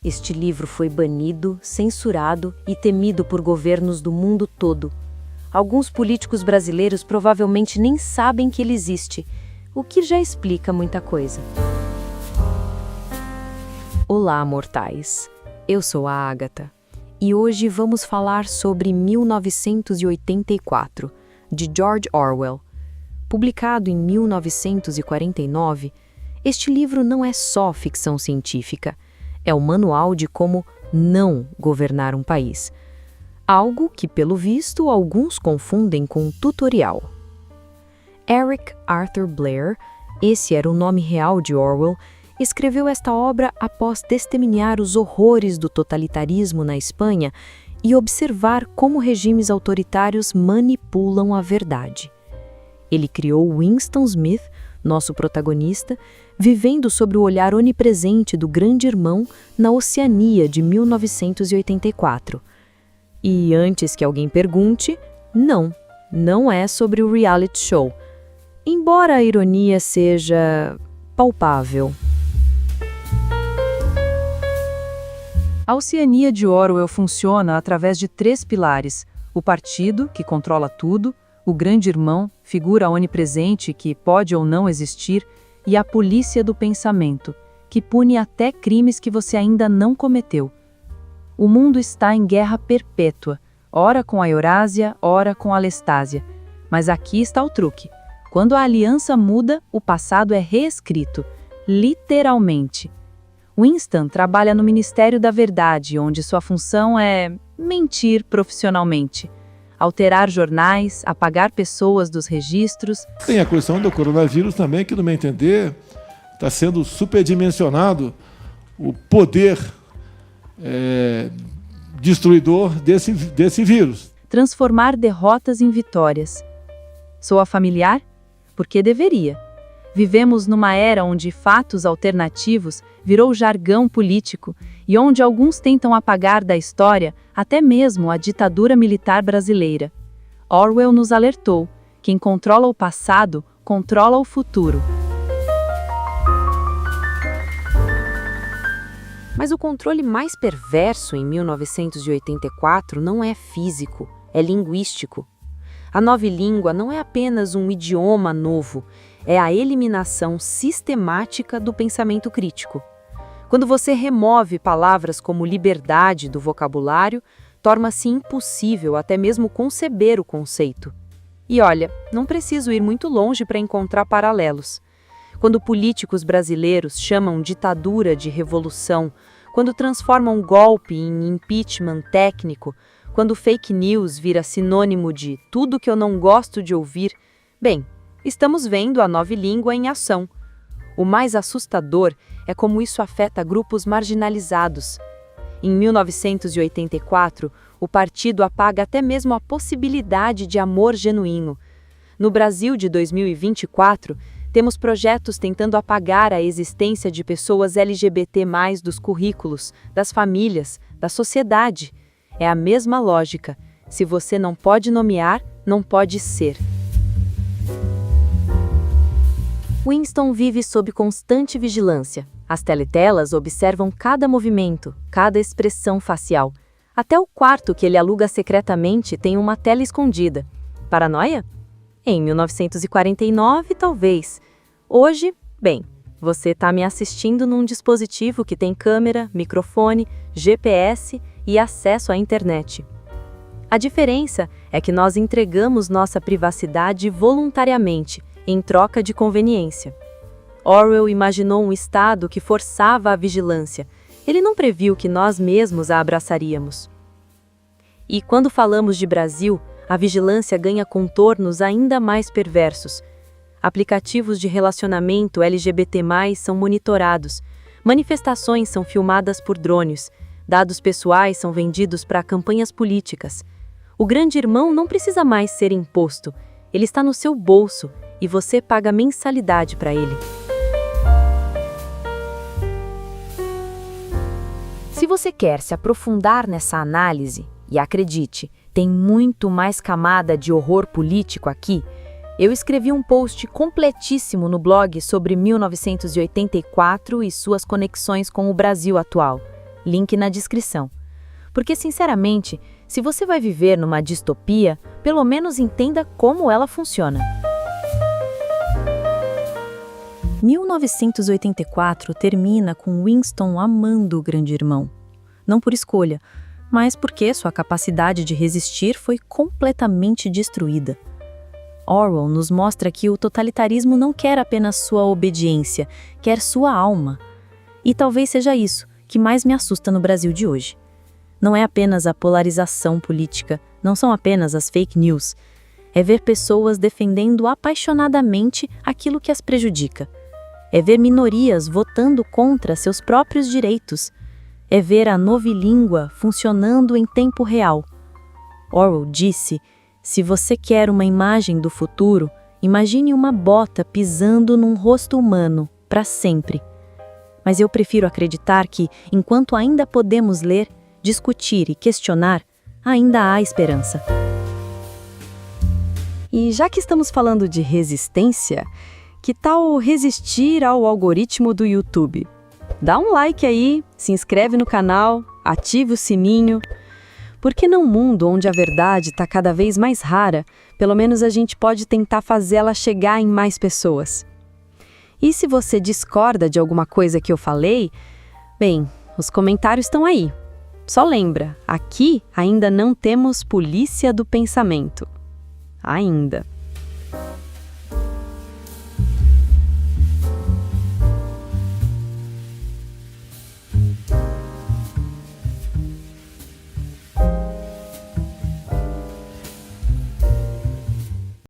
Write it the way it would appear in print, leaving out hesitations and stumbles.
Este livro foi banido, censurado e temido por governos do mundo todo. Alguns políticos brasileiros provavelmente nem sabem que ele existe, o que já explica muita coisa. Olá, mortais! Eu sou a Ágata e hoje vamos falar sobre 1984, de George Orwell. Publicado em 1949, este livro não é só ficção científica, é o manual de como não governar um país. Algo que, pelo visto, alguns confundem com tutorial. Eric Arthur Blair, esse era o nome real de Orwell, escreveu esta obra após testemunhar os horrores do totalitarismo na Espanha e observar como regimes autoritários manipulam a verdade. Ele criou Winston Smith, nosso protagonista, vivendo sob o olhar onipresente do Grande Irmão na Oceania de 1984. E antes que alguém pergunte, não é sobre o reality show, embora a ironia seja palpável. A Oceania de Orwell funciona através de 3 pilares: o partido, que controla tudo, o Grande Irmão, figura onipresente que pode ou não existir, e a polícia do pensamento, que pune até crimes que você ainda não cometeu. O mundo está em guerra perpétua, ora com a Eurásia, ora com a Lestásia. Mas aqui está o truque. Quando a aliança muda, o passado é reescrito, literalmente. Winston trabalha no Ministério da Verdade, onde sua função é mentir profissionalmente, alterar jornais, apagar pessoas dos registros. Tem a questão do coronavírus também, que, no meu entender, está sendo superdimensionado o poder destruidor desse vírus. Transformar derrotas em vitórias. Soa familiar? Porque deveria. Vivemos numa era onde fatos alternativos virou jargão político e onde alguns tentam apagar da história até mesmo a ditadura militar brasileira. Orwell nos alertou: quem controla o passado, controla o futuro. Mas o controle mais perverso em 1984 não é físico, é linguístico. A nova língua não é apenas um idioma novo, é a eliminação sistemática do pensamento crítico. Quando você remove palavras como liberdade do vocabulário, torna-se impossível até mesmo conceber o conceito. E olha, não preciso ir muito longe para encontrar paralelos. Quando políticos brasileiros chamam ditadura de revolução, quando transformam golpe em impeachment técnico, quando fake news vira sinônimo de tudo que eu não gosto de ouvir, bem, estamos vendo a nova língua em ação. O mais assustador é como isso afeta grupos marginalizados. Em 1984, o partido apaga até mesmo a possibilidade de amor genuíno. No Brasil de 2024, temos projetos tentando apagar a existência de pessoas LGBT+ dos currículos, das famílias, da sociedade. É a mesma lógica. Se você não pode nomear, não pode ser. Winston vive sob constante vigilância. As teletelas observam cada movimento, cada expressão facial. Até o quarto que ele aluga secretamente tem uma tela escondida. Paranoia? Em 1949, talvez. Hoje, bem, você está me assistindo num dispositivo que tem câmera, microfone, GPS e acesso à internet. A diferença é que nós entregamos nossa privacidade voluntariamente, em troca de conveniência. Orwell imaginou um Estado que forçava a vigilância. Ele não previu que nós mesmos a abraçaríamos. E quando falamos de Brasil, a vigilância ganha contornos ainda mais perversos. Aplicativos de relacionamento LGBT+ são monitorados, manifestações são filmadas por drones, dados pessoais são vendidos para campanhas políticas. O Grande Irmão não precisa mais ser imposto, ele está no seu bolso e você paga mensalidade para ele. Se você quer se aprofundar nessa análise, e acredite, tem muito mais camada de horror político aqui, eu escrevi um post completíssimo no blog sobre 1984 e suas conexões com o Brasil atual. Link na descrição. Porque, sinceramente, se você vai viver numa distopia, pelo menos entenda como ela funciona. 1984 termina com Winston amando o grande irmão. Não por escolha, mas porque sua capacidade de resistir foi completamente destruída. Orwell nos mostra que o totalitarismo não quer apenas sua obediência, quer sua alma. E talvez seja isso que mais me assusta no Brasil de hoje. Não é apenas a polarização política, não são apenas as fake news. É ver pessoas defendendo apaixonadamente aquilo que as prejudica. É ver minorias votando contra seus próprios direitos. É ver a novilíngua funcionando em tempo real. Orwell disse: se você quer uma imagem do futuro, imagine uma bota pisando num rosto humano, para sempre. Mas eu prefiro acreditar que, enquanto ainda podemos ler, discutir e questionar, ainda há esperança. E já que estamos falando de resistência, que tal resistir ao algoritmo do YouTube? Dá um like aí, se inscreve no canal, ativa o sininho. Porque num mundo onde a verdade está cada vez mais rara, pelo menos a gente pode tentar fazê-la chegar em mais pessoas. E se você discorda de alguma coisa que eu falei, bem, os comentários estão aí. Só lembra, aqui ainda não temos polícia do pensamento. Ainda.